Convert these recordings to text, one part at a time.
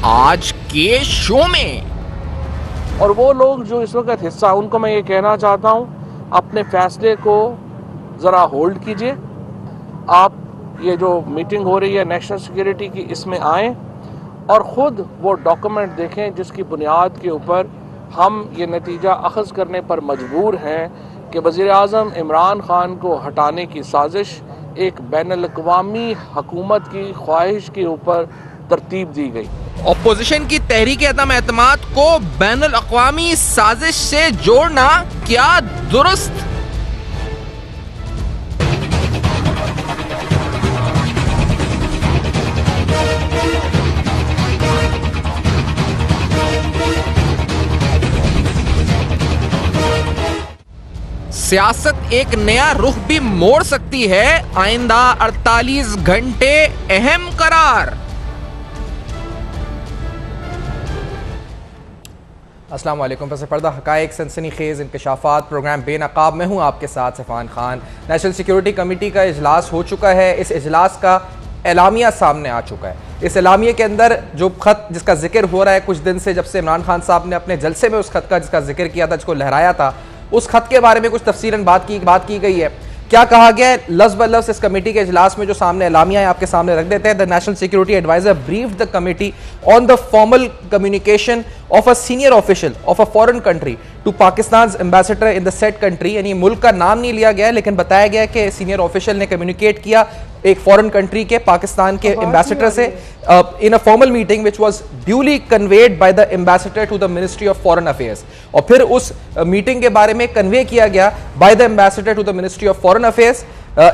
आज के शो में। और वो लोग जो इस वक्त हिस्सा, उनको मैं ये कहना चाहता हूँ, अपने फैसले को ज़रा होल्ड कीजिए। आप ये जो मीटिंग हो रही है नेशनल सिक्योरिटी की, इसमें आएँ और ख़ुद वो डॉक्यूमेंट देखें जिसकी बुनियाद के ऊपर हम ये नतीजा अख़ज़ करने पर मजबूर हैं कि वज़ीर-ए-आज़म इमरान ख़ान को हटाने की साजिश एक बैनुल-अक़वामी हुकूमत की ख्वाहिश के ऊपर तरतीब दी गई। ऑपोजिशन की तहरीक अदम एतमाद को बैनुल अक़वामी साजिश से जोड़ना क्या दुरुस्त? सियासत एक नया रुख भी मोड़ सकती है। आइंदा 48 घंटे अहम करार। अस्सलाम वालेकुम। पस पर्दा हक़ाइक़ सनसनीखेज़ इंकशाफ़ात प्रोग्राम बेनकाब में हूँ आपके साथ Safan Khan. National security committee का इजलास हो चुका है। इस इजलास का एलामिया सामने आ चुका है। इस एलामिया के अंदर जो खत जिसका जिक्र हो रहा है कुछ दिन से, जब से इमरान खान साहब ने अपने जलसे में उस खत का जिसका जिक्र किया था, जिसको लहराया था, उस खत के बारे में कुछ तफसीलन बात की गई है। क्या कहा गया है लफ्ज़ ब लफ्ज़ इस कमेटी के इजलास में जो सामने एलामिया है आपके सामने रख देते हैं। The national security adviser briefed the committee on the formal communication of a senior official of a foreign country to Pakistan ambassador in the said country. यानी मुल्क का नाम नहीं लिया गया है, लेकिन बताया गया कि सीनियर ऑफिशियल ने कम्युनिकेट किया एक फॉरेन कंट्री के पाकिस्तान के एम्बेसडर से in a formal meeting which was duly conveyed by the ambassador to the ministry of foreign affairs. और फिर उस मीटिंग के बारे में कन्वे किया गया by the ambassador to the ministry of foreign affairs.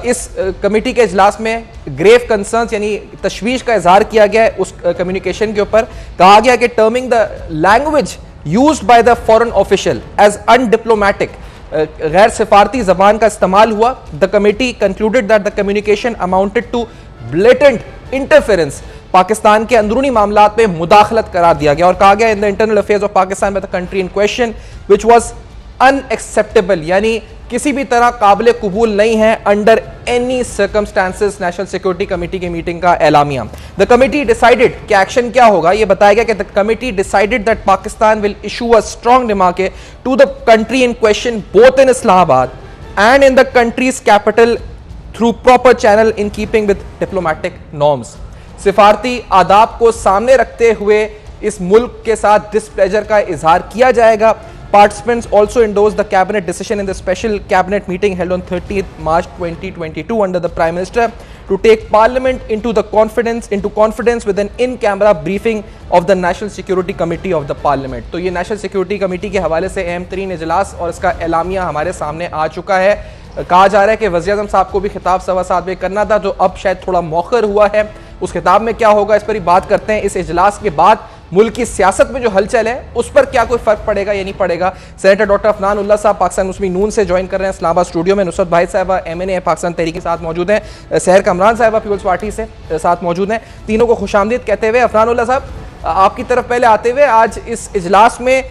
इस कमेटी के इजलास में ग्रेव कंसर्न्स यानी तशवीश का इजहार किया गया है उस कम्युनिकेशन के ऊपर। कहा गया कि terming the language used by the foreign official as undiplomatic, गैर सिफारती जबान का इस्तेमाल हुआ। The committee concluded that the communication amounted to blatant interference, Pakistan के अंदरूनी मामलात में मुदाखलत करार दिया गया। और कहा गया in the internal affairs of Pakistan by the country in question which was unacceptable, यानी किसी भी तरह काबिल कबूल नहीं है under any circumstances. National security committee की मीटिंग का एलामिया। द कमेटी डिसाइडेड कि एक्शन क्या होगा, यह बताया गया कि the committee decided that Pakistan will issue a strong remark to the country in question both in Islamabad and in the country's capital through proper channel in keeping with diplomatic norms. सिफारती आदाब को सामने रखते हुए इस मुल्क के साथ डिसप्लेजर का इजहार किया जाएगा। Participants also endorsed the cabinet decision in the special cabinet meeting held on 30th March 2022 under the Prime Minister to take Parliament into confidence with an in-camera briefing of the National Security Committee of the Parliament। तो ये National Security Committee के हवाले से अहम तरीन इजलास और इसका एलामिया हमारे सामने आ चुका है। कहा जा रहा है कि वज़ीर-ए-आज़म साहब को भी खिताब सवा सात में करना था, जो अब शायद थोड़ा मौखर हुआ है। उस खिताब में क्या होगा इस पर ही बात करते हैं। इस इजलास के बाद मुल्क की सियासत में जो हलचल है उस पर क्या कोई फर्क पड़ेगा या नहीं पड़ेगा। सेनेटर डॉक्टर अफनान उल्लाह साहब पाकिस्तान मुस्लिम नून से ज्वाइन कर रहे हैं इस्लामाबाद स्टूडियो में। नुसरत भाई साहबा MNA पाकिस्तान तहरीक के साथ मौजूद हैं। सहर कमरान साहबा पीपल्स पार्टी से साथ मौजूद हैं। तीनों को खुशामदीद कहते हुए अफनान उल्लाह साहब आपकी तरफ पहले आते हुए, आज इस इजलास में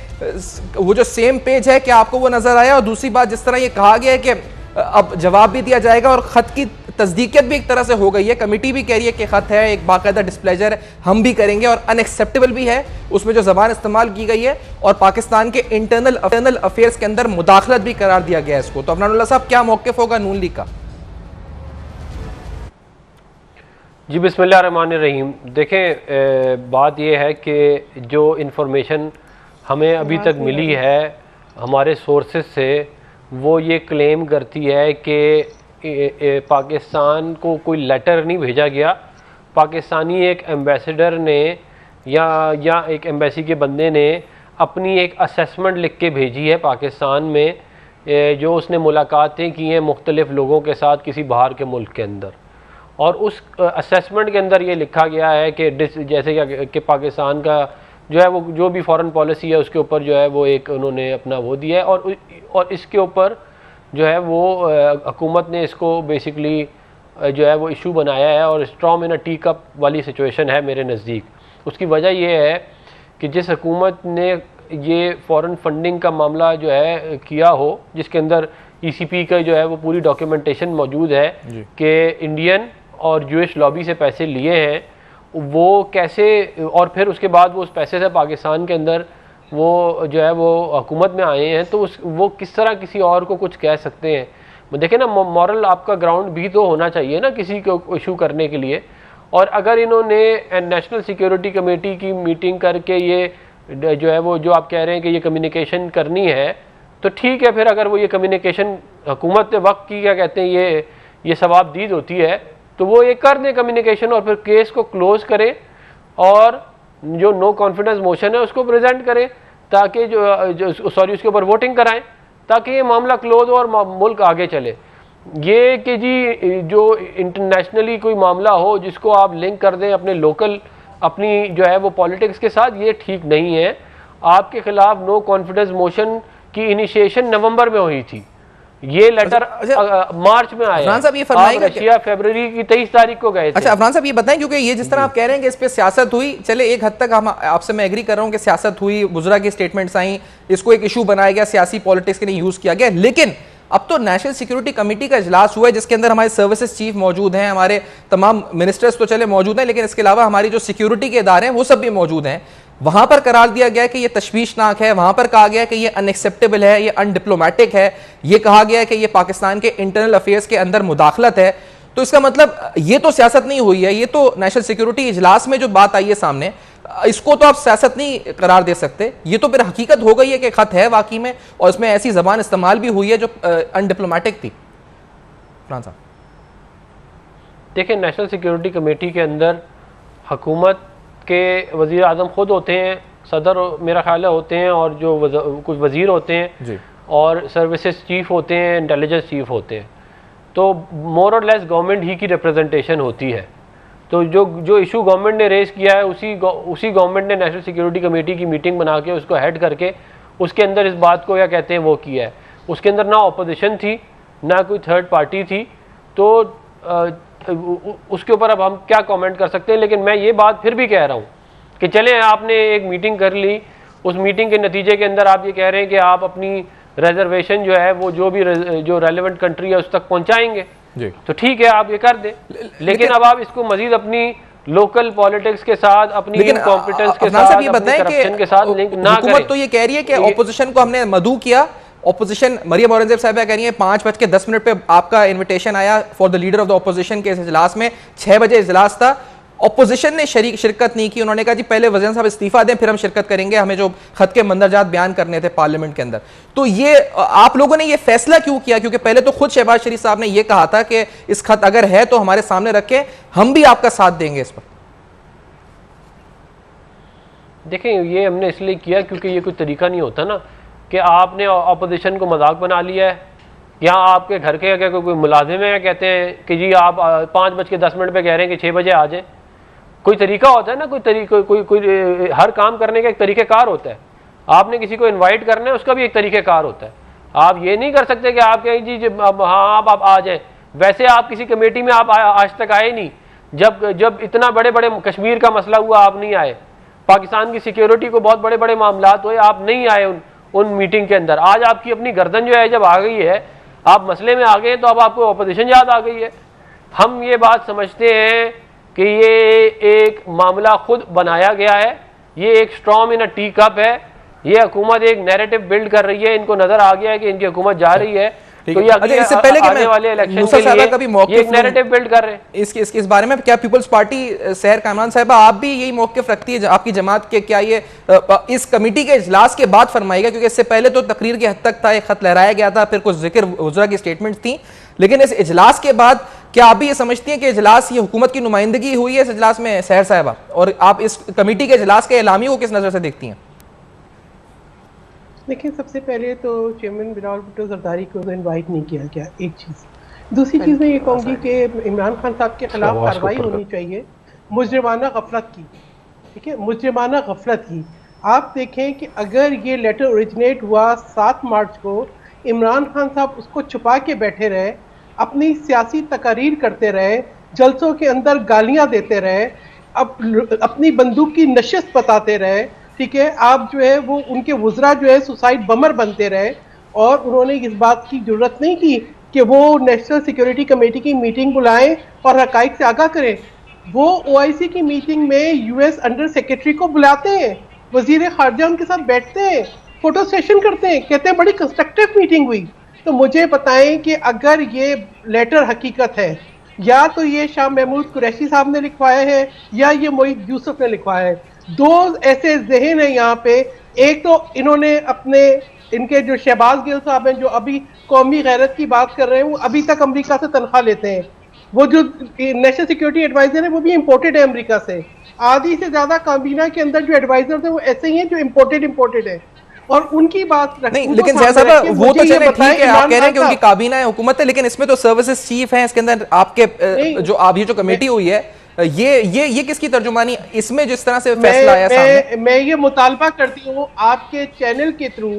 वो जो सेम पेज है क्या आपको वो नजर आया? और दूसरी बात, जिस तरह ये कहा गया है कि अब जवाब भी दिया जाएगा और खत की तस्दीकियत भी एक तरह से हो गई है, कमेटी भी कह रही है कि खत है, एक बाकायदा डिस्प्लेजर हम भी करेंगे और अनएक्सेप्टेबल भी है उसमें जो जबान इस्तेमाल की गई है, और पाकिस्तान के इंटरनल अफेयर्स के अंदर मुदाखलत भी करार दिया गया है इसको। तो अफनानुल्लाह साहब क्या मौक़िफ़ होगा नून लीग का? जी बिस्मिल्लाहिर्रहमानिर्रहीम। देखें, बात यह है कि जो इन्फॉर्मेशन हमें अभी तक मिली है हमारे सोर्सेज से, वो ये क्लेम करती है कि पाकिस्तान को कोई लेटर नहीं भेजा गया। पाकिस्तानी एक एम्बेसडर ने या एक एम्बेसी के बंदे ने अपनी एक असेसमेंट लिख के भेजी है पाकिस्तान में, जो उसने मुलाकातें की हैं मुख्तलिफ़ लोगों के साथ किसी बाहर के मुल्क के अंदर। और उस असेसमेंट के अंदर ये लिखा गया है कि जैसे कि पाकिस्तान का जो है वो जो भी फॉरेन पॉलिसी है उसके ऊपर जो है वो एक उन्होंने अपना वो दिया है, और इसके ऊपर जो है वो हुकूमत ने इसको बेसिकली जो है वो इशू बनाया है, और स्ट्रॉम इन अ टी कप वाली सिचुएशन है मेरे नज़दीक। उसकी वजह यह है कि जिस हुकूमत ने ये फॉरेन फंडिंग का मामला जो है किया हो, जिसके अंदर ECP का जो है वो पूरी डॉक्यूमेंटेशन मौजूद है कि इंडियन और यूएस लॉबी से पैसे लिए हैं वो कैसे, और फिर उसके बाद वो उस पैसे से पाकिस्तान के अंदर वो जो है वो हुकूमत में आए हैं, तो वो किस तरह किसी और को कुछ कह सकते हैं। देखें ना, मॉरल आपका ग्राउंड भी तो होना चाहिए ना किसी को इशू करने के लिए। और अगर इन्होंने नेशनल सिक्योरिटी कमेटी की मीटिंग करके ये जो है वो जो आप कह रहे हैं कि ये कम्युनिकेशन करनी है, तो ठीक है, फिर अगर वो ये कम्युनिकेशन हुकूमत वक्त की क्या कहते हैं ये सवाबदीद होती है, तो वो ये कर दें कम्युनिकेशन और फिर केस को क्लोज करें और जो नो कॉन्फिडेंस मोशन है उसको प्रेजेंट करें, ताकि उसके ऊपर वोटिंग कराएं, ताकि ये मामला क्लोज हो और मुल्क आगे चले। ये कि जी जो इंटरनेशनली कोई मामला हो जिसको आप लिंक कर दें अपने लोकल अपनी जो है वो पॉलिटिक्स के साथ, ये ठीक नहीं है। आपके खिलाफ नो कॉन्फिडेंस मोशन की इनिशिएशन नवंबर में हुई थी, ये लेटर मार्च में आया। अफरान साहब ये फरमाएंगे रशिया फरवरी की 23 तारीख को गए थे। अच्छा अफरान साहब ये बताएं, क्योंकि ये जिस तरह आप कह रहे हैं कि इस पे सियासत हुई, चले एक हद तक हम आपसे मैं एग्री कर रहा हूं कि सियासत हुई, बुजरा की स्टेटमेंट्स आई, इसको एक इशू बनाया गया, सियासी पॉलिटिक्स के लिए यूज किया गया, लेकिन अब तो नेशनल सिक्योरिटी कमेटी का इजलास हुआ है जिसके अंदर हमारे सर्विसेज चीफ मौजूद हैं, हमारे तमाम मिनिस्टर्स तो चले मौजूद हैं, लेकिन इसके अलावा हमारी जो सिक्योरिटी के इदारे हैं वो सब भी मौजूद हैं। वहां पर करार दिया गया है कि ये तशवीशनाक है, वहां पर कहा गया है कि ये अनएक्सेप्टेबल है, ये अनडिप्लोमेटिक है, ये कहा गया है कि ये पाकिस्तान के इंटरनल अफेयर्स के अंदर मुदाखलत है। तो इसका मतलब ये तो सियासत नहीं हुई है, ये तो नेशनल सिक्योरिटी इजलास में जो बात आई है सामने, इसको तो आप सियासत नहीं करार दे सकते। ये तो फिर हकीकत हो गई है कि खत है वाकई में और इसमें ऐसी जबान इस्तेमाल भी हुई है जो अनडिप्लोमेटिक थी। फरहान साहब देखिए, नेशनल सिक्योरिटी कमेटी के अंदर हुकूमत के वज़ीर आज़म खुद होते हैं, सदर मेरा ख्याल है होते हैं, और जो कुछ वज़ीर होते हैं जी, और सर्विसेज चीफ होते हैं, इंटेलिजेंस चीफ होते हैं। तो मोर और लेस गवर्नमेंट ही की रिप्रेजेंटेशन होती है। तो जो इशू गवर्नमेंट ने रेज़ किया है उसी गवर्नमेंट ने नेशनल सिक्योरिटी कमेटी की मीटिंग बना के उसको हेड करके उसके अंदर इस बात को क्या कहते हैं वो किया है। उसके अंदर ना अपोजिशन थी ना कोई थर्ड पार्टी थी, तो उसके ऊपर अब हम क्या कमेंट कर सकते हैं। लेकिन मैं ये बात फिर भी कह रहा हूँ कि चलें, आपने एक मीटिंग कर ली, उस मीटिंग के नतीजे के अंदर आप ये कह रहे हैं कि आप अपनी रिजर्वेशन जो है वो जो रेलेवेंट कंट्री है उस तक पहुँचाएंगे, तो ठीक है, आप ये कर दें। लेकिन अब आप इसको मजीद अपनी लोकल पॉलिटिक्स के साथ, अपनी इनकॉम्पिटेंस के साथ, अपनी करप्शन के साथ लिंक ना करें। हुकूमत तो ये कह रही है कि ऑपोजिशन को हमने मदऊ किया। ऑपोजिशन मरियम औरंगजेब साहब कह रही है 5:10 पे आपका इनविटेशन आया for the leader of the opposition के इजलास में, 6 बजे इजलास था, ऑपोजिशन ने शिरकत नहीं की। उन्होंने कहा जी पहले वज़ीर साहब इस्तीफा दें फिर हम शिरकत करेंगे, हमें जो खत के मंदरजात बयान करने थे पार्लियामेंट के अंदर। तो ये आप लोगों ने ये फैसला क्यों किया? क्योंकि पहले तो खुद शहबाज शरीफ साहब ने ये कहा था कि इस खत अगर है तो हमारे सामने रखें, हम भी आपका साथ देंगे इस पर। देखें, ये हमने इसलिए किया क्योंकि ये कोई तरीका नहीं होता ना कि आपने अपोजिशन को मजाक बना लिया है, या आपके घर के अगर कोई मुलाजिम है कहते हैं कि जी आप 5:10 पे कह रहे हैं कि 6 बजे आ जाएं। कोई तरीका होता है ना, कोई हर काम करने का एक तरीक़ेकार होता है। आपने किसी को इनवाइट करना है, उसका भी एक तरीक़ेकार होता है। आप ये नहीं कर सकते कि आप कहें जी हाँ आप आ जाएं। वैसे आप किसी कमेटी में आप आज तक आए नहीं, जब इतना बड़े बड़े कश्मीर का मसला हुआ आप नहीं आए, पाकिस्तान की सिक्योरिटी को बहुत बड़े बड़े मामलात हुए आप नहीं आए उन मीटिंग के अंदर। आज आपकी अपनी गर्दन जो है जब आ गई है, आप मसले में आ गए, तो अब आपको अपोजिशन याद आ गई है। हम ये बात समझते हैं कि ये एक मामला खुद बनाया गया है, ये एक स्ट्रॉम इन अ टी कप है। ये हुकूमत एक नैरेटिव बिल्ड कर रही है, इनको नजर आ गया है कि इनकी हुकूमत जा रही है, तो ये इससे पहले कि आने वाले इलेक्शन के लिए ये एक नैरेटिव बिल्ड कर रहे हैं। इस बारे में क्या पीपल्स पार्टी सहर कामरान साहिबा आप भी यही मौक़िफ़ रखती है आपकी जमात के? क्या ये इस कमेटी के इजलास के बाद फरमाएगा? क्योंकि इससे पहले तो तकरीर की हद तक था, एक खत लहराया गया था, फिर कुछ जिक्र वज़रा की स्टेटमेंट्स थी, लेकिन इस इजलास के बाद क्या आप भी ये समझती हैं कि इजलास ये हुकूमत की नुमाइंदगी हुई है इस इजलास में सहर साहिबा, और आप इस कमेटी के इजलास के एलामी को किस नज़र से देखती हैं? देखिए, सबसे पहले तो चेयरमैन बिलावल भुट्टो जरदारी को इनवाइट नहीं किया गया, एक चीज़। दूसरी चीज़ मैं ये कहूँगी कि इमरान खान साहब के खिलाफ कार्रवाई होनी चाहिए मुजरिमाना गफलत की, ठीक है, मुजरिमाना गफलत की। आप देखें कि अगर ये लेटर ओरिजिनेट हुआ 7 मार्च को, इमरान खान साहब उसको छुपा के बैठे रहे, अपनी सियासी तकारीर करते रहे, जलसों के अंदर गालियाँ देते रहे, अपनी बंदूक की नशिस्त बताते रहे, ठीक है, आप जो है वो उनके वुज़रा जो है सुसाइड बमर बनते रहे, और उन्होंने इस बात की जरूरत नहीं की कि वो नेशनल सिक्योरिटी कमेटी की मीटिंग बुलाएं और हकाइक से आगाह करें। वो OIC की मीटिंग में US अंडर सेक्रेटरी को बुलाते हैं, वजीर खारजा उनके साथ बैठते हैं, फोटो सेशन करते हैं, कहते हैं बड़ी कंस्ट्रक्टिव मीटिंग हुई। तो मुझे बताएं कि अगर ये लेटर हकीकत है, या तो ये शाह महमूद कुरैशी साहब ने लिखवाया है या ये मोईद यूसुफ ने लिखवाया है। दो ऐसे जहन है यहाँ पे। एक तो इन्होंने अपने, इनके जो शहबाज गिल साहब हैं जो अभी कौमी गैरत की बात कर रहे हैं, वो अभी तक अमेरिका से तनख्वाह लेते हैं। वो जो नेशनल सिक्योरिटी एडवाइजर है वो भी इंपोर्टेड है अमेरिका से। आधी से ज्यादा काबीना के अंदर जो एडवाइजर थे वो ऐसे ही हैं जो इंपोर्टेड है। और उनकी बात नहीं, लेकिन साहब वो तो चले ठीक है, आप कह रहे हैं कि उनकी काबीना है, हुकूमत है, लेकिन इसमें तो सर्विसेज चीफ हैं, इसके अंदर आपके जो अभी जो कमेटी हुई है ये किसकी तर्जुमानी, इसमें जिस तरह से फैसला आया सामने? मैं ये मुतालबा करती हूँ आपके चैनल के थ्रू,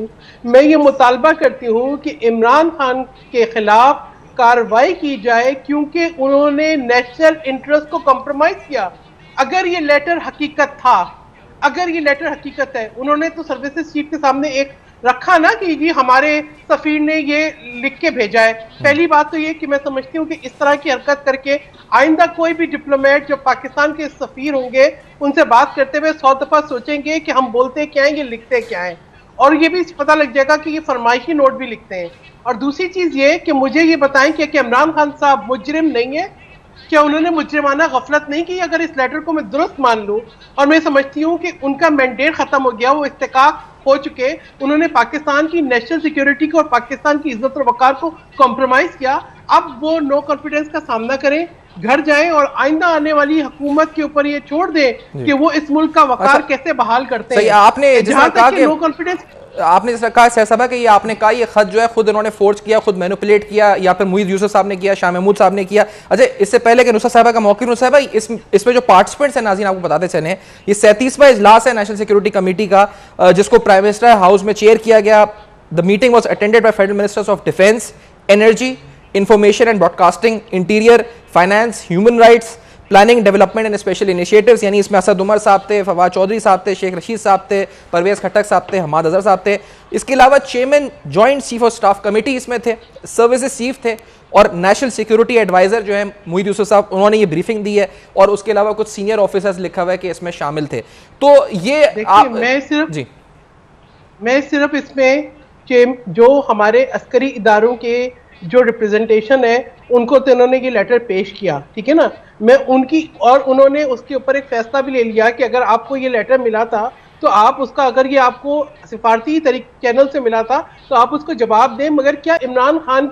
मैं ये मुतालबा करती हूँ कि इमरान खान के खिलाफ कार्रवाई की जाए, क्योंकि उन्होंने नेशनल इंटरेस्ट को कॉम्प्रोमाइज किया। अगर ये लेटर हकीकत था, अगर ये लेटर हकीकत है, उन्होंने तो सर्विसेज चीफ के सामने एक रखा ना कि जी हमारे सफीर ने ये लिख के भेजा है। पहली बात तो ये कि मैं समझती हूँ कि इस तरह की हरकत करके आइंदा कोई भी डिप्लोमेट जो पाकिस्तान के सफीर होंगे उनसे बात करते हुए 100 दफा सोचेंगे कि हम बोलते क्या हैं, ये लिखते क्या हैं, और ये भी पता लग जाएगा कि ये फरमाइशी नोट भी लिखते हैं। और दूसरी चीज ये कि मुझे ये बताएं कि इमरान खान साहब मुजरिम नहीं है, क्या उन्होंने मुजरिमाना गफलत नहीं की? अगर इस लेटर को मैं दुरुस्त मान लूं, और मैं समझती हूं कि उनका मैंडेट खत्म हो गया, वो इस्तेकाक हो चुके, उन्होंने पाकिस्तान की नेशनल सिक्योरिटी को और पाकिस्तान की इज्जत और वकार को कॉम्प्रोमाइज किया, अब वो नो कॉन्फिडेंस का सामना करें, घर जाएं और आइंदा आने वाली हुकूमत के ऊपर ये छोड़ दें कि वो इस मुल्क का वकार कैसे बहाल करते हैं। आपने जहां तक कि नो कॉन्फिडेंस, आपने जैसा कहा सहसभा कि ये आपने कहा ये खत जो है खुद इन्होंने फोर्ज किया, खुद मैनिपुलेट किया, या फिर मोईद यूसुफ साहब ने किया, शाह महमूद साहब ने किया। अच्छा, इससे पहले कि नुसरत साहबा का मौक़िफ़, नुसरत साहबा इसमें जो पार्टिसिपेंट्स हैं नाज़रीन आपको बताते चले, ये 37वां इजलास है नेशनल सिक्योरिटी कमेटी का, जिसको प्राइम मिनिस्टर हाउस में चेयर किया गया। The meeting was attended by federal ministers of defence, energy, information and broadcasting, interior, finance, human rights, planning, development and special initiatives, यानी इसमें असद उमर साहब थे, फवाद चौधरी साहब थे, शेख रशीद साहब थे, परवेज़ खट्टक साहब थे, हमाद अजहर साहब थे। इसके अलावा chairman joint chief of staff committee इसमें थे, सर्विसेज चीफ थे, और नेशनल सिक्योरिटी एडवाइजर जो है मोईद यूसुफ साहब, उन्होंने ये ब्रीफिंग दी है, और उसके अलावा कुछ सीनियर ऑफिसर्स लिखा हुआ है कि इसमें शामिल थे। तो ये मैं सिर्फ इसमें जो हमारे अस्करी इदारों के जो रिप्रेजेंटेशन है उनको तो इन्होंने ये लेटर पेश किया, ठीक है ना, मैं उनकी, और उन्होंने उसके ऊपर एक फैसला भी ले लिया कि अगर आपको ये लेटर मिला था तो आप उसका, अगर ये आपको सिफारती चैनल से मिला था तो आप उसको जवाब दें। मगर क्या इमरान खान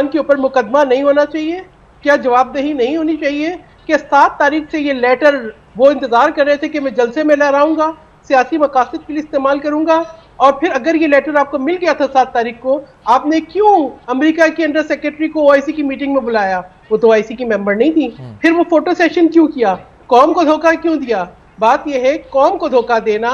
के ऊपर मुकदमा नहीं होना चाहिए? क्या जवाबदेही नहीं होनी चाहिए? कि 7 तारीख से ये लेटर वो इंतजार कर रहे थे कि मैं जलसे में लहराऊंगा, सियासी मकासद के लिए इस्तेमाल करूंगा, और फिर अगर ये लेटर आपको मिल गया था 7 तारीख को, आपने क्यों अमेरिका के अंडर सेक्रेटरी को OIC की मीटिंग में बुलाया? वो तो OIC की मेंबर नहीं थी। फिर वो फोटो सेशन क्यों किया? कौम को धोखा क्यों दिया? बात यह है, कौम को धोखा देना,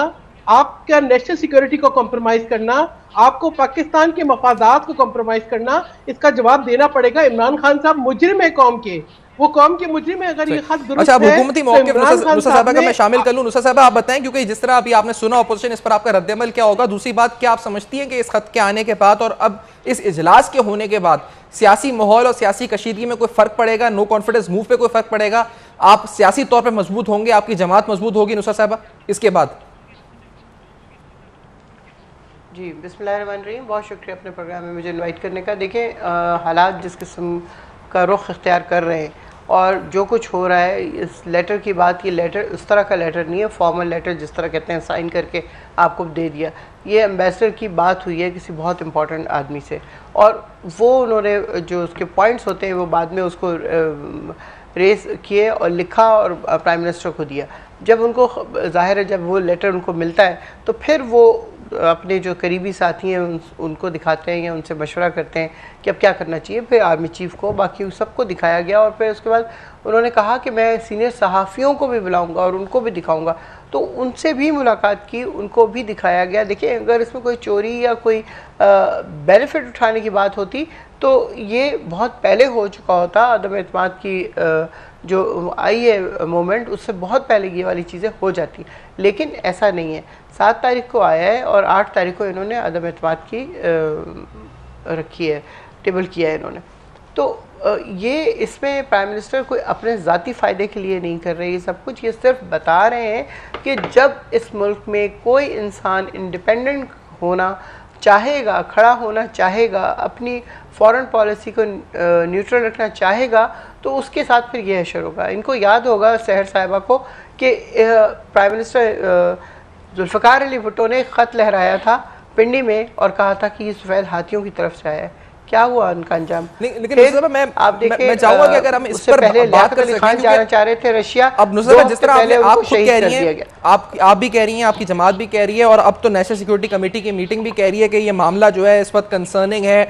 आपका नेशनल सिक्योरिटी को कॉम्प्रोमाइज करना, आपको पाकिस्तान के मफादात को कॉम्प्रोमाइज करना, इसका जवाब देना पड़ेगा। इमरान खान साहब मुजरिम है कौम के, वो कौम के मुजरिम है। अगर ये खत दुरुस्त अच्छा, अब है, हुकूमती मौक़िफ़ नुसरत साहबा का मैं शामिल कर लूं। नुसरत साहबा आप बताएं, क्योंकि जिस तरह अभी आपने सुना अपोजिशन, इस पर आपका रद्दअमल क्या होगा? दूसरी बात, क्या आप समझती हैं कि इस खत के आने के बाद और अब इस इजलास के होने के बाद सियासी माहौल और सियासी कशीदगी में कोई फर्क पड़ेगा? नो कॉन्फिडेंस मूव पे कोई फर्क पड़ेगा? आप सियासी तौर पर मजबूत होंगे, आपकी जमात मजबूत होगी नुसरत साहबा इसके बाद? जी, बिस्मिल्लाहिर्रहमानिर्रहीम, बहुत शुक्रिया अपने प्रोग्राम में मुझे इनवाइट करने का। देखें, हालात जिस किस्म का रुख इख्तियार कर रहे हैं और जो कुछ हो रहा है, इस लेटर की बात, ये लेटर उस तरह का लेटर नहीं है, फॉर्मल लेटर जिस तरह कहते हैं, साइन करके आपको दे दिया। ये एम्बेसडर की बात हुई है किसी बहुत इंपॉर्टेंट आदमी से, और वो उन्होंने जो उसके पॉइंट्स होते हैं वो बाद में उसको रेस किए और लिखा और प्राइम मिनिस्टर को दिया। जब उनको ज़ाहिर है, जब वो लेटर उनको मिलता है तो फिर वो अपने जो करीबी साथी हैं उनको दिखाते हैं या उनसे मशवरा करते हैं कि अब क्या करना चाहिए। फिर आर्मी चीफ़ को, बाकी सबको दिखाया गया, और फिर उसके बाद उन्होंने कहा कि मैं सीनियर सहाफ़ियों को भी बुलाऊंगा और उनको भी दिखाऊंगा। तो उनसे भी मुलाकात की, उनको भी दिखाया गया। देखिए, अगर इसमें कोई चोरी या कोई बेनिफिट उठाने की बात होती तो ये बहुत पहले हो चुका होता। अदम एतमाद की जो आई है मोमेंट, उससे बहुत पहले ये वाली चीज़ें हो जाती, लेकिन ऐसा नहीं है। 7 तारीख को आया है और 8 तारीख को इन्होंने अदम एतमाद की रखी है, टेबल किया है इन्होंने। तो ये इसमें प्राइम मिनिस्टर कोई अपने ज़ाती फ़ायदे के लिए नहीं कर रहे ये सब कुछ, ये सिर्फ बता रहे हैं कि जब इस मुल्क में कोई इंसान इंडिपेंडेंट होना चाहेगा, खड़ा होना चाहेगा, अपनी फॉरेन पॉलिसी को न्यूट्रल रखना चाहेगा, तो उसके साथ फिर ये हशर होगा। इनको याद होगा सहर साहिबा को कि प्राइम मिनिस्टर जुल्फ़िकार अली भुट्टो ने ख़त लहराया था पिंडी में और कहा था कि ये सफ़ेद हाथियों की तरफ से आया है। क्या हुआ उनका अंजाम? लेकिन आप देखिए, मैं चाहूंगा कि अगर हम इस पर पहले बात कर खान जाना चाह रहे थे रशिया। अब नुसरत जिस तरह आप खुद कह रही हैं, आप भी कह रही हैं, आपकी जमात भी कह रही है, और अब तो नेशनल सिक्योरिटी कमेटी की मीटिंग भी कह रही है कि ये मामला जो है इस वक्त कंसर्निंग है,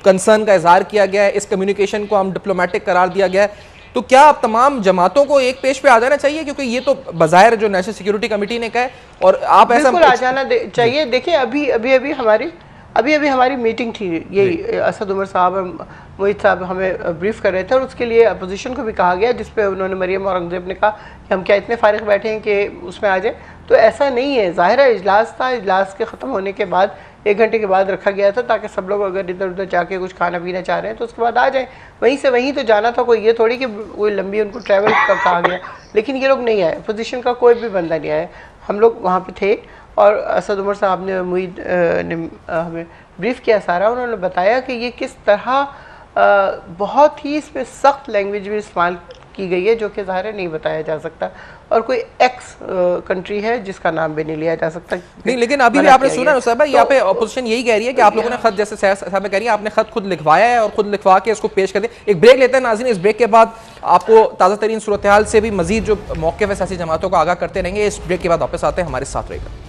कंसर्न का इजहार किया गया है, इस कम्युनिकेशन को हम डिप्लोमेटिक करार दिया गया है। तो क्या अब तमाम जमातों को एक पेश पे आ जाना चाहिए, क्योंकि ये तो बज़ाहिर जो नेशनल सिक्योरिटी कमेटी ने कहा है, और आप ऐसा बिल्कुल आ जाना चाहिए। देखिए अभी हमारी मीटिंग थी, यही असद उमर साहब और मोहित साहब हमें ब्रीफ कर रहे थे, और उसके लिए अपोजिशन को भी कहा गया, जिस पे उन्होंने मरियम औरंगजेब ने कहा कि हम क्या इतने फारिग बैठे हैं कि उसमें आ जाए। तो ऐसा नहीं है, ज़ाहिर है इजलास था, इजलास के ख़त्म होने के बाद 1 घंटे के बाद रखा गया था ताकि सब लोग अगर इधर उधर जाके कुछ खाना पीना चाह रहे हैं तो उसके बाद आ जाएं। वहीं से वहीं तो जाना था, कोई ये थोड़ी कि कोई लंबी उनको ट्रैवल का कहा गया। लेकिन ये लोग नहीं आए, अपोजिशन का कोई भी बंदा नहीं आया, हम लोग वहाँ पे थे। और असद उमर साहब ने मुईद ने हमें ब्रीफ किया सारा, उन्होंने बताया कि ये किस तरह बहुत ही इसमें सख्त लैंग्वेज भी इस्तेमाल की गई है, जो कि ज़ाहिर है नहीं बताया जा सकता, और कोई एक्स कंट्री है जिसका नाम भी नहीं लिया जा सकता। नहीं, लेकिन अभी भी आपने सुना साहब, यहाँ पे अपोजिशन यही कह रही है कि आप लोगों ने खत, जैसे साहब कह रही है, आपने खत खुद लिखवाया है और खुद लिखवा के इसको पेश कर दिया। एक ब्रेक लेते हैं नाज़रीन, इस ब्रेक के बाद आपको ताज़ा तरीन सूरत हाल से भी मजीद जो मौक़िफ़ है सियासी जमातों को आगाह करते रहेंगे। इस ब्रेक के बाद वापस आते हैं, हमारे साथ रहेगा।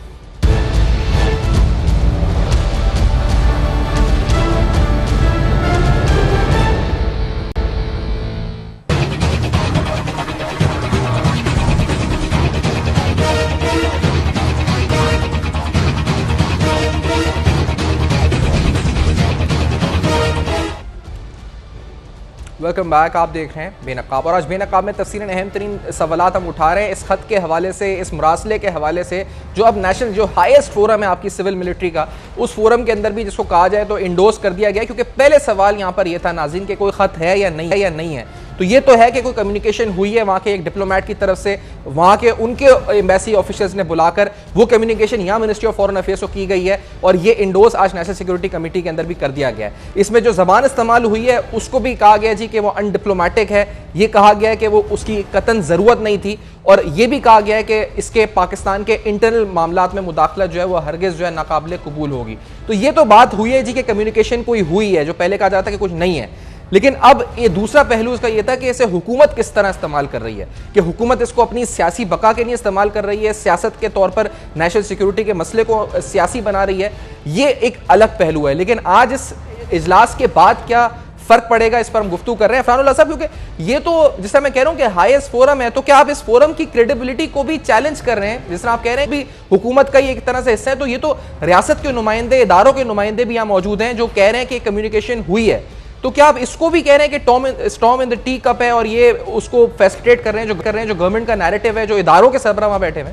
Welcome back. आप देख रहे हैं बेनकाब, और आज बेनकाब में तफसीलन अहम तरीन सवालात हम उठा रहे हैं इस खत के हवाले से, इस मुरासले के हवाले से, जो अब नेशनल जो हाईएस्ट फोरम है आपकी सिविल मिलिट्री का, उस फोरम के अंदर भी जिसको कहा जाए तो इंडोर्स कर दिया गया। क्योंकि पहले सवाल यहाँ पर यह था नाज़रीन कि कोई खत है या नहीं है। तो ये तो है कि कोई कम्युनिकेशन हुई है वहाँ के एक डिप्लोमेट की तरफ से, वहाँ के उनके एम्बेसी ऑफिशियल्स ने बुलाकर वो कम्युनिकेशन यहाँ मिनिस्ट्री ऑफ फॉरेन अफेयर्स को की गई है, और ये इंडोर्स आज नेशनल सिक्योरिटी कमेटी के अंदर भी कर दिया गया है। इसमें जो ज़बान इस्तेमाल हुई है उसको भी कहा गया जी कि वो अनडिप्लोमेटिक है, ये कहा गया है कि वो उसकी कतन ज़रूरत नहीं थी, और ये भी कहा गया है कि इसके पाकिस्तान के इंटरनल मामलात में मुदाखलत जो है वो हरगिज़ जो है नाकाबिले कबूल होगी। तो ये तो बात हुई है जी कि कम्युनिकेशन कोई हुई है, जो पहले कहा जाता कि कुछ नहीं है। लेकिन अब ये दूसरा पहलू इसका ये था कि इसे हुकूमत किस तरह इस्तेमाल कर रही है, कि हुकूमत इसको अपनी सियासी बका के लिए इस्तेमाल कर रही है, सियासत के तौर पर नेशनल सिक्योरिटी के मसले को सियासी बना रही है, ये एक अलग पहलू है। लेकिन आज इस इजलास के बाद क्या फर्क पड़ेगा, इस पर हम गुफ्तगू कर रहे हैं फरहानुल्लाह साहब, क्योंकि ये तो जिस तरह मैं कह रहा हूं कि हाईएस्ट फोरम है, तो क्या आप इस फोरम की क्रेडिबिलिटी को भी चैलेंज कर रहे हैं? जिस तरह आप कह रहे हैं भी हुकूमत का ही एक तरह से हिस्सा है, तो ये तो रियासत के नुमाइंदे, इदारों के नुमाइंदे भी यहाँ मौजूद हैं जो कह रहे हैं कि कम्युनिकेशन हुई है। तो क्या आप इसको भी कह रहे हैं कि storm in the tea cup है, और ये उसको फैसिलिटेट कर रहे हैं जो गवर्नमेंट का नैरेटिव है, जो इदारों के सरबराह वहां बैठे हुए?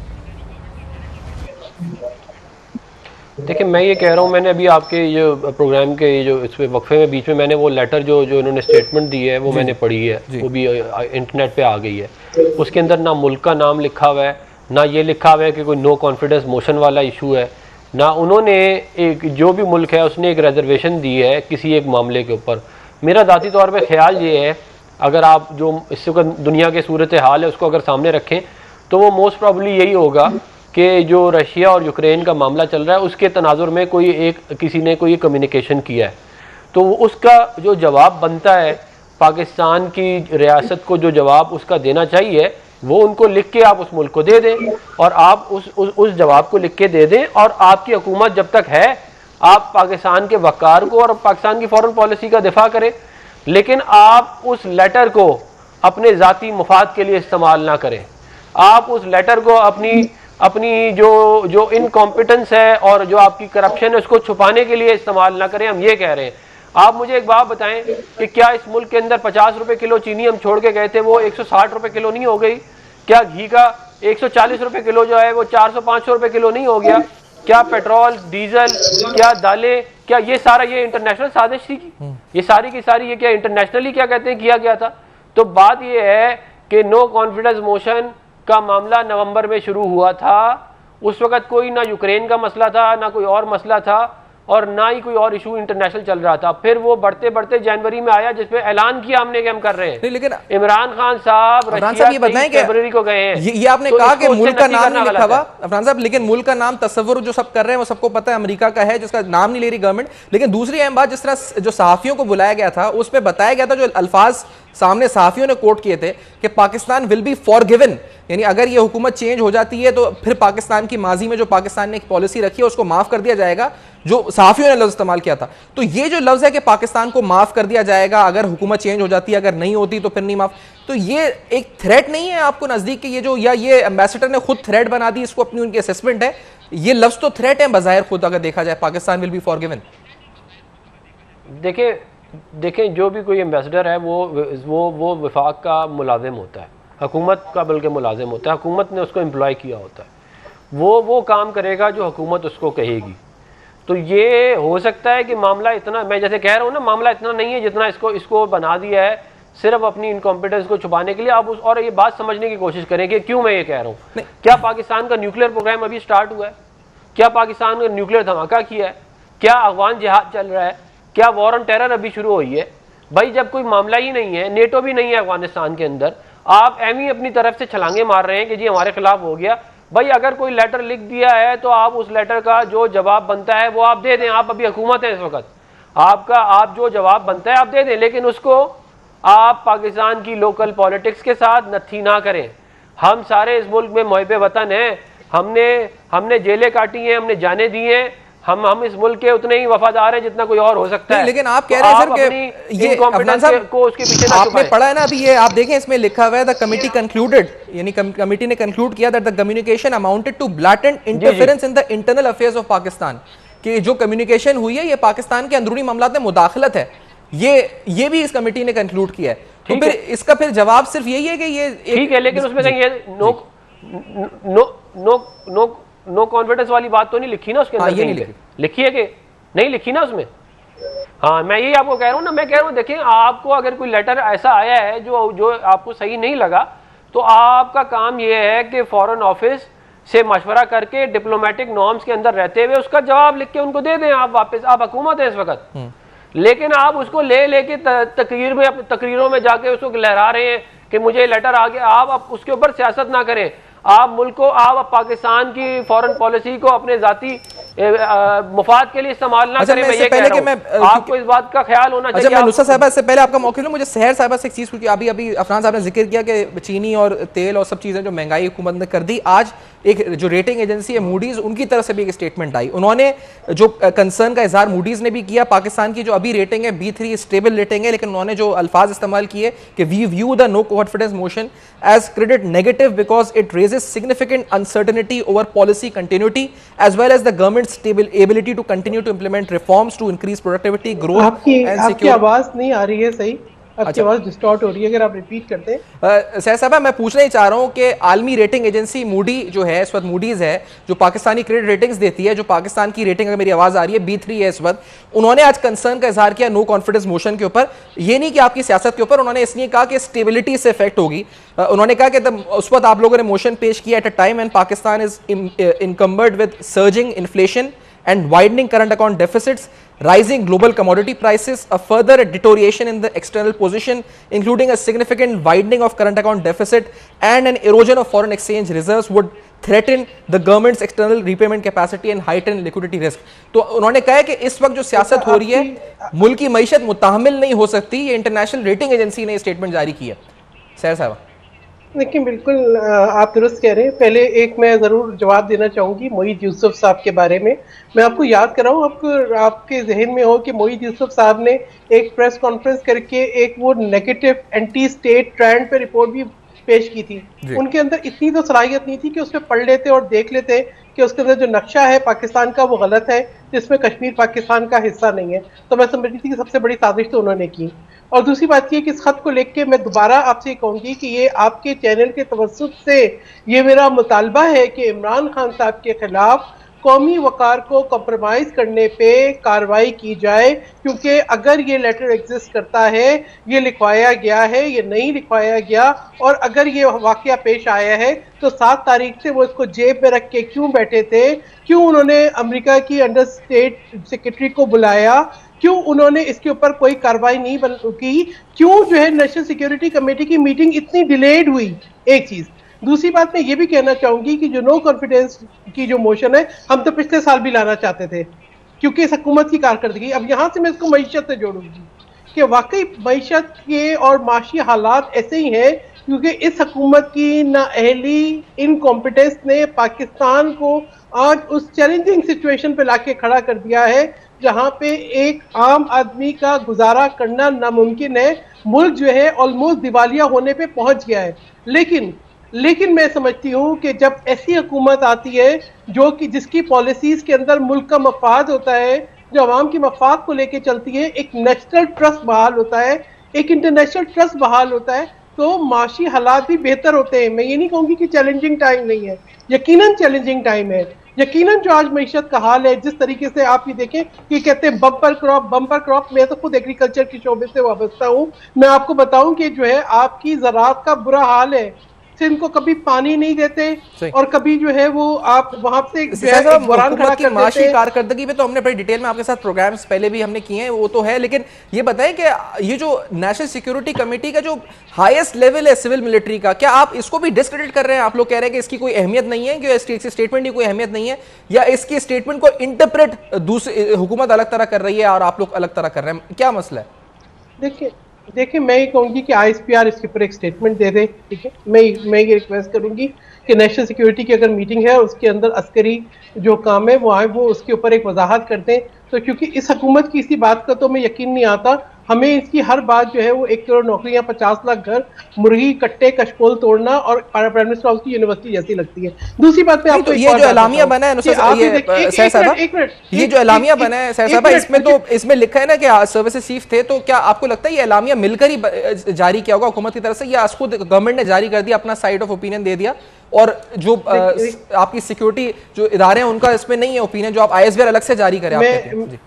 देखिए, मैं ये कह रहा हूँ, मैंने अभी आपके जो प्रोग्राम के जो इस वक्फे में बीच में मैंने वो लेटर जो इन्होंने स्टेटमेंट दी है वो मैंने पढ़ी है, वो भी इंटरनेट पे आ गई है। उसके अंदर ना मुल्क का नाम लिखा हुआ है, ना ये लिखा हुआ है कि कोई नो कॉन्फिडेंस मोशन वाला इशू है, ना उन्होंने एक जो भी मुल्क है उसने एक रिजर्वेशन दी है किसी एक मामले के ऊपर। मेरा ज़ाती तौर पे ख्याल ये है, अगर आप जो इस वक्त दुनिया के सूरत हाल है उसको अगर सामने रखें, तो वो मोस्ट प्रॉब्ली यही होगा कि जो रशिया और यूक्रेन का मामला चल रहा है उसके तनाजुर में किसी ने कोई कम्युनिकेशन किया है, तो उसका जो जवाब बनता है पाकिस्तान की रियासत को, जो जवाब उसका देना चाहिए वो उनको लिख के आप उस मुल्क को दे दें, और आप उस जवाब को लिख के दे दें, और आपकी हुकूमत जब तक है आप पाकिस्तान के वक़ार को और पाकिस्तान की फॉरेन पॉलिसी का दिफा करें। लेकिन आप उस लेटर को अपने ज़ाती मुफाद के लिए इस्तेमाल ना करें, आप उस लेटर को अपनी जो इनकॉम्पिटेंस है और जो आपकी करप्शन है उसको छुपाने के लिए इस्तेमाल ना करें। हम ये कह रहे हैं, आप मुझे एक बात बताएं कि क्या इस मुल्क के अंदर 50 रुपए किलो चीनी हम छोड़ के गए थे वो 160 रुपए किलो नहीं हो गई? क्या घी का 140 रुपए किलो जो है वो 400-500 रुपए किलो नहीं हो गया? क्या पेट्रोल, डीजल, क्या दालें, क्या ये सारा ये इंटरनेशनल साजिश थी? ये सारी की सारी ये क्या इंटरनेशनली क्या कहते हैं किया गया था? तो बात ये है कि नो कॉन्फिडेंस मोशन का मामला नवंबर में शुरू हुआ था। उस वक्त कोई ना यूक्रेन का मसला था, ना कोई और मसला था, और ना ही कोई और इशू इंटरनेशनल चल रहा था। फिर वो बढ़ते बढ़ते जनवरी में आया जिसपे ऐलान किया हमने कि हम कर रहे हैं। लेकिन इमरान खान साहब रशिया ये बताएं कि फरवरी को गए हैं। ये आपने तो कहा कि इसको मुल्क उससे का नफी नाम करना नहीं लिखा गलत हुआ है। अफरान साहब, लेकिन मुल्क का नाम तस्वुर जो सब कर रहे हैं वो सबको पता है अमेरिका का है, जिसका नाम नहीं ले रही गवर्नमेंट। लेकिन दूसरी अहम बात, जिस तरह जो सहाफियों को बुलाया गया था उसमें बताया गया था, जो अल्फाज सामने सहाफियों ने कोट किए थे कि पाकिस्तान विल बी फॉरगिवन, यानी अगर ये हुकूमत चेंज हो जाती है तो फिर पाकिस्तान की माजी में जो पाकिस्तान ने एक पॉलिसी रखी है उसको माफ कर दिया जाएगा, जो सहाफियों ने लफ्ज इस्तेमाल किया था। तो ये जो लफ्ज है कि पाकिस्तान को माफ कर दिया जाएगा अगर हुकूमत चेंज हो जाती है, अगर नहीं होती तो फिर नहीं माफ, तो ये एक थ्रेट नहीं है आपको नजदीक के? ये जो या ये एम्बेसडर ने खुद थ्रेट बना दी, इसको अपनी उनकी असेसमेंट है, ये लफ्ज तो थ्रेट है बजाहिर खुद अगर देखा जाए, पाकिस्तान विल बी फॉरगिवन। देखें जो भी कोई एम्बेसडर है वो वफाक का मुलाजिम होता है, हुकूमत का बल्कि मुलाजिम होता है, हुकूमत ने उसको एम्प्लॉय किया होता है, वो काम करेगा जो हुकूमत उसको कहेगी। तो ये हो सकता है कि मामला इतना, मैं जैसे कह रहा हूँ ना, मामला इतना नहीं है जितना इसको बना दिया है सिर्फ अपनी इनकॉम्पिटेंस को छुपाने के लिए। आप और ये बात समझने की कोशिश करें कि क्यों मैं ये कह रहा हूँ। क्या पाकिस्तान का न्यूक्लियर प्रोग्राम अभी स्टार्ट हुआ है? क्या पाकिस्तान ने न्यूक्लियर धमाका किया है? क्या अफगान जिहाद चल रहा है? क्या वॉर ऑन टेरर अभी शुरू हुई है? भाई जब कोई मामला ही नहीं है, नेटो भी नहीं है अफगानिस्तान के अंदर, आप एम ही अपनी तरफ से छलांगे मार रहे हैं कि जी हमारे खिलाफ हो गया। भाई अगर कोई लेटर लिख दिया है तो आप उस लेटर का जो जवाब बनता है वो आप दे दें। आप अभी हुकूमत है इस वक्त, आप जो जवाब बनता है आप दे दें, लेकिन उसको आप पाकिस्तान की लोकल पॉलिटिक्स के साथ नत्थी ना करें। हम सारे इस मुल्क में मुहिब वतन हैं, हमने जेलें काटी हैं, हमने जाने दी हैं, हम इस मुल्क के उतने ही वफादार हैं जितना कोई और हो सकता है। लेकिन आप कह रहे हैं सर कि ये अफगान साहब को उसके पीछे ना आपने पढ़ा है ना अभी, ये आप देखें इसमें लिखा हुआ है द कमिटी कंक्लूडेड, यानी कमिटी ने कंक्लूड किया that the communication amounted to blatant interference in the internal affairs of Pakistan, कि जो कम्युनिकेशन हुई है ये पाकिस्तान के अंदरूनी मामलात में मुदाखलत है, ये भी इस कमिटी ने कंक्लूड किया है। तो फिर इसका फिर जवाब सिर्फ यही है कि ये ठीक है, लेकिन उसमें कहीं नो कॉन्फिडेंस वाली बात तो नहीं लिखी ना उसके अंदर? ये नहीं लिखी है कि नहीं लिखी ना उसमें? हाँ, मैं यही आपको कह रहा हूँ ना, मैं कह रहा हूँ देखिए, आपको अगर कोई लेटर ऐसा आया है जो आपको सही नहीं लगा, तो आपका काम ये है कि फॉरेन ऑफिस से मशवरा करके डिप्लोमेटिक नॉर्म्स के अंदर रहते हुए उसका जवाब लिख के उनको दे दें आप वापस। आप हुकूमत है इस वक्त, लेकिन आप उसको लेके तकरीरों में जाके उसको लहरा रहे हैं कि मुझे लेटर आ गया। आप उसके ऊपर सियासत ना करें। आप मुल्क को, आप पाकिस्तान की फॉरेन पॉलिसी को अपने जाती मुफाद के लिए इस्तेमाल ना करें। मैं ये कह रहा हूं, आपको इस बात का ख्याल होना चाहिए। मैं नुसरत साहब से पहले आपका मौके लो, मुझे सहर साहब से एक चीज पूछी। अभी अफरान साहब ने जिक्र किया कि चीनी और तेल और सब चीजें जो महंगाई हुकूमत ने कर दी, आज एक जो रेटिंग एजेंसी है मूडीज, उनकी तरफ से भी एक स्टेटमेंट आई, उन्होंने जो कंसर्न का इजहार मूडीज ने भी किया, पाकिस्तान की जो अभी रेटिंग है B3 स्टेबल रेटिंग है, लेकिन उन्होंने जो अल्फाज इस्तेमाल किए कि we view the no confidence motion as credit negative because it raises significant uncertainty over policy continuity as well as the government stable ability to continue to implement reforms to increase productivity growth and आपकी आवाज नहीं आ रही है सही, आपकी आवाज distort हो रही है, अगर आप रिपीट करते हैं। सहर साहब, मैं पूछना ही चाह रहा हूं कि आलमी रेटिंग एजेंसी मूडी जो है इस वक्त, मूडीज है जो पाकिस्तानी क्रेडिट रेटिंग्स देती है, जो पाकिस्तान की रेटिंग, अगर मेरी आवाज आ रही है, B3 है इस वक्त, उन्होंने आज कंसर्न का इजहार किया नो कॉन्फिडेंस मोशन के ऊपर। ये नहीं कि आपकी सियासत के ऊपर, उन्होंने इसलिए कहा कि स्टेबिलिटी से इफेक्ट होगी। उन्होंने कहा कि उस वक्त आप लोगों ने मोशन पेश किया at a time and Pakistan is encumbered with surging inflation and widening current account deficits, rising global commodity prices, a further deterioration in the external position, including a significant widening of current account deficit and an erosion of foreign exchange reserves would threaten the government's external repayment capacity and heighten liquidity risk. तो उन्होंने कहा कि इस वक्त जो सियासत हो रही है, मुल्क की मईशत मुताहमिल नहीं हो सकती। ये इंटरनेशनल रेटिंग एजेंसी ने स्टेटमेंट जारी की है। सहर साहब, देखिए, बिल्कुल आप दुरुस्त कह रहे हैं। पहले एक मैं ज़रूर जवाब देना चाहूँगी मोईद यूसुफ साहब के बारे में। मैं आपको याद कराऊँ, आपके जहन में हो कि मोईद यूसुफ साहब ने एक प्रेस कॉन्फ्रेंस करके एक वो नेगेटिव एंटी स्टेट ट्रेंड पे रिपोर्ट भी पेश की थी। उनके अंदर इतनी तो सलाहियत नहीं थी कि उसमें पढ़ लेते और देख लेते कि उसके अंदर जो नक्शा है पाकिस्तान का वो गलत है, जिसमें कश्मीर पाकिस्तान का हिस्सा नहीं है। तो मैं समझती थी कि सबसे बड़ी साजिश तो उन्होंने की। और दूसरी बात ये कि इस खत को लेकर के मैं दोबारा आपसे कहूँगी कि ये आपके चैनल के तवज्जुह से ये मेरा मुतालबा है कि इमरान खान साहब के खिलाफ कौमी वकार को कॉम्प्रोमाइज करने पे कार्रवाई की जाए, क्योंकि अगर ये लेटर एग्जिस्ट करता है, ये लिखवाया गया है, ये नहीं लिखवाया गया, और अगर ये वाकया पेश आया है तो 7 तारीख से वो इसको जेब में रख के क्यों बैठे थे, क्यों उन्होंने अमेरिका की अंडर स्टेट सेक्रेटरी को बुलाया, क्यों उन्होंने इसके ऊपर कोई कार्रवाई नहीं की, क्यों जो है नेशनल सिक्योरिटी कमेटी की मीटिंग इतनी डिलेड हुई, एक चीज। दूसरी बात मैं ये भी कहना चाहूंगी कि जो नो कॉन्फिडेंस की जो मोशन है, हम तो पिछले साल भी लाना चाहते थे क्योंकि इस हुकूमत की कारकर्दगी। अब यहां से मैं इसको मईशत से जोड़ूंगी कि वाकई मईशत के और माशी हालात ऐसे ही हैं क्योंकि इस हुकूमत की नाअहली, इनकॉम्पिटेंस ने पाकिस्तान को आज उस चैलेंजिंग सिचुएशन पे लाके खड़ा कर दिया है जहां पे एक आम आदमी का गुजारा करना नामुमकिन है। मुल्क जो है ऑलमोस्ट दिवालिया होने पे पहुंच गया है। लेकिन मैं समझती हूँ कि जब ऐसी हुकूमत आती है जो कि जिसकी पॉलिसीज के अंदर मुल्क का मफाद होता है, जो आवाम की मफाद को लेके चलती है, एक नेशनल ट्रस्ट बहाल होता है, एक इंटरनेशनल ट्रस्ट बहाल होता है, तो माशी हालात भी बेहतर होते हैं। मैं ये नहीं कहूँगी कि चैलेंजिंग टाइम नहीं है, यकीनन चैलेंजिंग टाइम है। यकीनन जो आज मईशत का हाल है, जिस तरीके से आप ये देखें कि कहते हैं बम्पर क्रॉप, मैं तो खुद एग्रीकल्चर के शोबे से वाबस्ता हूँ। मैं आपको बताऊं कि जो है आपकी ज़राअत का बुरा हाल है, इनको कभी पानी नहीं देते और कभी जो है वो आप वहां से हुकूमत की माशी कारकर्दगी पे तो हमने बड़ी डिटेल में आपके साथ प्रोग्राम्स पहले भी हमने किए हैं, वो तो है। लेकिन ये बताएं कि ये जो नेशनल सिक्योरिटी कमेटी का जो हाईएस्ट लेवल है सिविल मिलिट्री का, क्या आप इसको भी डिस्क्रेडिट कर रहे हैं? आप लोग कह रहे हैं कि इसकी कोई अहमियत नहीं है, कि स्टेटमेंट की कोई अहमियत नहीं है, या इसकी स्टेटमेंट को इंटरप्रेट दूसरी हुकूमत अलग तरह कर रही है और आप लोग अलग तरह कर रहे हैं? क्या मसला है? देखिए मैं ये कहूँगी कि ISPR इसके ऊपर एक स्टेटमेंट दे दे, ठीक है। मैं ये रिक्वेस्ट करूँगी कि नेशनल सिक्योरिटी की अगर मीटिंग है उसके अंदर अस्करी जो काम है वो आए, वो उसके ऊपर एक वजाहत करते हैं। तो क्योंकि इस हुकूमत की इसी बात का तो मैं यकीन नहीं आता, हमें इसकी हर बात जो है वो 1 करोड़ नौकरियां, 50 लाख घर, मुर्गी कट्टे कशकोल तोड़ना और प्राइम मिनिस्टर हाउस की यूनिवर्सिटी जैसी लगती है। दूसरी बात में आपको ये जो एलामिया बना है ये जो एलामिया बना है साहबा, इसमें तो इसमें लिखा है ना कि सर्विसेज चीफ थे, तो क्या आपको लगता है ये एलामिया मिलकर ही जारी किया होगा हुकूमत की तरफ से, या खुद गवर्नमेंट ने जारी कर दिया, अपना साइड ऑफ ओपिनियन दे दिया, और जो आपकी सिक्योरिटी जो इदारे हैं उनका इसमें नहीं है ओपिनियन, जो आप ISPR अलग से जारी करें?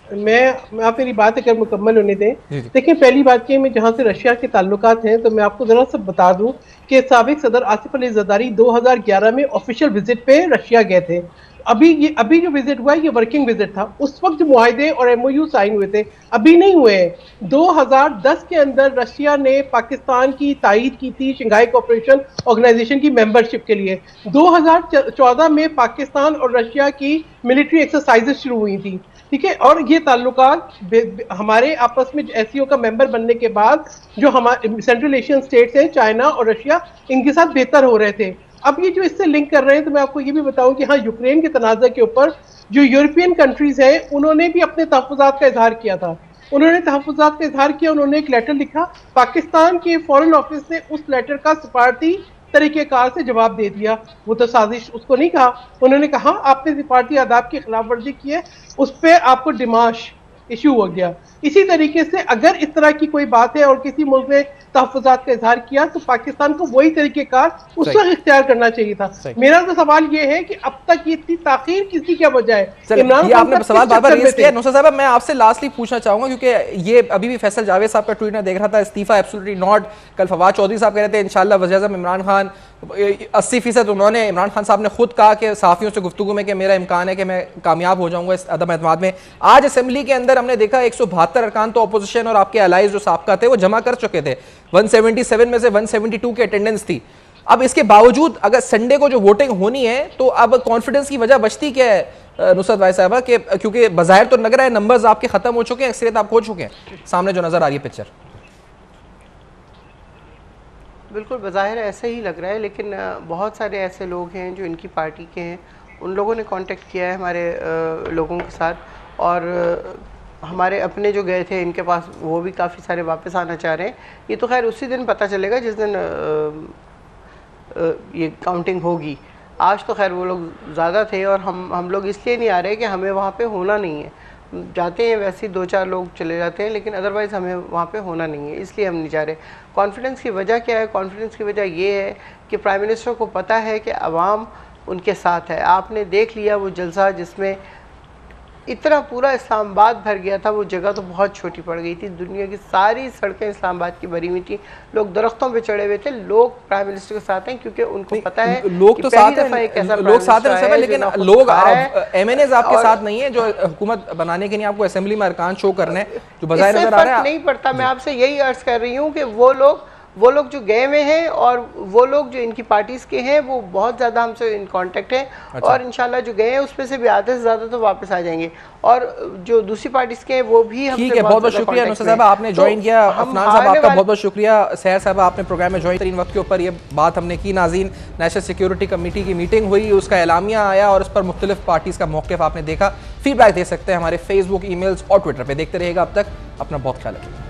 आप मेरी बात अगर मुकम्मल होने दें। देखिए पहली बात कि मैं जहां से रशिया के ताल्लुकात हैं, तो मैं आपको जरा सा बता दूं कि साबिक सदर आसिफ अली जरदारी 2011 में ऑफिशियल विजिट पे रशिया गए थे। अभी जो विजिट हुआ है ये वर्किंग विजिट था। उस वक्त जो मुआहदे और MOU साइन हुए थे अभी नहीं हुए हैं। 2010 के अंदर रशिया ने पाकिस्तान की तायीद की थी शंघाई कोऑपरेशन ऑर्गेनाइजेशन की मेंबरशिप के लिए। 2014 में पाकिस्तान और रशिया की मिलिट्री एक्सरसाइजेस शुरू हुई थी, ठीक है। और ये ताल्लुकात हमारे आपस में SCO का मेंबर बनने के बाद जो हमारे सेंट्रल एशियन स्टेट्स हैं, चाइना और रशिया, इनके साथ बेहतर हो रहे थे। अब ये जो इससे लिंक कर रहे हैं, तो मैं आपको ये भी बताऊं कि हाँ, यूक्रेन के तनाज़ा के ऊपर जो यूरोपियन कंट्रीज हैं उन्होंने भी अपने तहफ़्फ़ुज़ात का इजहार किया था। उन्होंने एक लेटर लिखा, पाकिस्तान के फॉरेन ऑफिस ने उस लेटर का सिफारती तरीक़ेकार से जवाब दे दिया। वो तो साजिश उसको नहीं कहा, उन्होंने कहा आपने सिफारती आदाब की खिलाफ वर्जी की है, उस पर आपको डिमाश इशू हो गया। इसी तरीके से अगर इस तरह की कोई बात है और किसी मुल्क ने तहफ़्फ़ुज़ात का इजहार किया तो पाकिस्तान को वही तरीक़ेकार उस वक्त इख्तियार करना चाहिए था। मेरा तो सवाल ये है कि अब तक ये इतनी ताख़ीर किसी क्या वजह है? ये आपने सवाल बार-बार रेज़ किया। नुसरत साहब, मैं आपसे लास्टली पूछना चाहूंगा, क्योंकि ये अभी भी फैसल जावेद साहब का ट्वीट में देख रहा था, इस्तीफा एब्सोल्युटली नॉट। कल फवाद चौधरी साहब कह रहे थे इंशाल्लाह वज़ीर-ए-आज़म इमरान खान 80%, उन्होंने इमरान खान साहब ने खुद कहा कि सहाफ़ियों से गुफ्तगू में कि मेरा इम्कान है कि मैं कामयाब हो जाऊंगा इस अदम एतमाद में। आज असेंबली के अंदर हमने देखा 172 अरकान तो अपोजिशन और आपके अलाइज जो साबका थे वो जमा कर चुके थे। 177 में से 172 की अटेंडेंस थी। अब इसके बावजूद अगर संडे को जो वोटिंग होनी है, तो अब कॉन्फिडेंस की वजह बचती क्या है नुसरत भाई साहबा? कि क्योंकि बज़ाहिर तो लग रहा है नंबर्स आपके खत्म हो चुके हैं, अक्सरियत आप खो चुके हैं, सामने जो नजर आ रही है पिक्चर। बिल्कुल बज़ाहिर ऐसे ही लग रहा है, लेकिन बहुत सारे ऐसे लोग हैं जो इनकी पार्टी के हैं, उन लोगों ने कांटेक्ट किया है हमारे लोगों के साथ, और हमारे अपने जो गए थे इनके पास वो भी काफ़ी सारे वापस आना चाह रहे हैं। ये तो खैर उसी दिन पता चलेगा जिस दिन ये काउंटिंग होगी। आज तो खैर वो लोग ज़्यादा थे और हम लोग इसलिए नहीं आ रहे कि हमें वहाँ पे होना नहीं है। जाते हैं वैसे ही 2-4 लोग चले जाते हैं, लेकिन अदरवाइज़ हमें वहाँ पे होना नहीं है, इसलिए हम नहीं जा रहे। कॉन्फिडेंस की वजह क्या है? कॉन्फिडेंस की वजह ये है कि प्राइम मिनिस्टर को पता है कि अवाम उनके साथ है। आपने देख लिया वो जलसा जिसमें इतना पूरा इस्लामाबाद भर गया था, वो जगह तो बहुत छोटी पड़ गई थी, दुनिया की सारी सड़कें इस्लामाबाद की भरी हुई थी, लोग दरख्तों पे चढ़े हुए थे। लोग प्राइम मिनिस्टर के साथ हैं क्योंकि उनको पता है लोग तो साथ हैं, लोग साथ हैं, लेकिन लोग एमएनएज आपके साथ नहीं है जो हुकूमत बनाने के लिए आपको असेंबली में अरकान शो करने हैं, जो बजाय नजर आ रहा है नहीं पड़ता। मैं आपसे यही अर्ज कर रही हूँ कि वो लोग जो गए हुए हैं और वो लोग जो इनकी पार्टीज के हैं वो बहुत ज़्यादा हमसे इन कांटेक्ट हैं। अच्छा। और इंशाल्लाह जो गए हैं उसमें से भी आधे से ज़्यादा तो वापस आ जाएंगे, और जो दूसरी पार्टीज के हैं वो भी हमसे ठीक है। बहुत बहुत शुक्रिया नुसरत साहब, आपने ज्वाइन किया। अफनान साहब आपका बहुत बहुत शुक्रिया। सहर साहब आपने प्रोग्राम में ज्वाइन तरीन वक्त के ऊपर ये बात हमने की। नाज़रीन, नेशनल सिक्योरिटी कमेटी की मीटिंग हुई, उसका एलामिया आया और उस पर मुख्तलिफ पार्टीज़ का मौक़िफ़ आपने देखा। फीडबैक दे सकते हैं हमारे फेसबुक, ईमेल्स और ट्विटर पर। देखते रहिएगा। अब तक अपना बहुत ख्याल रखिएगा।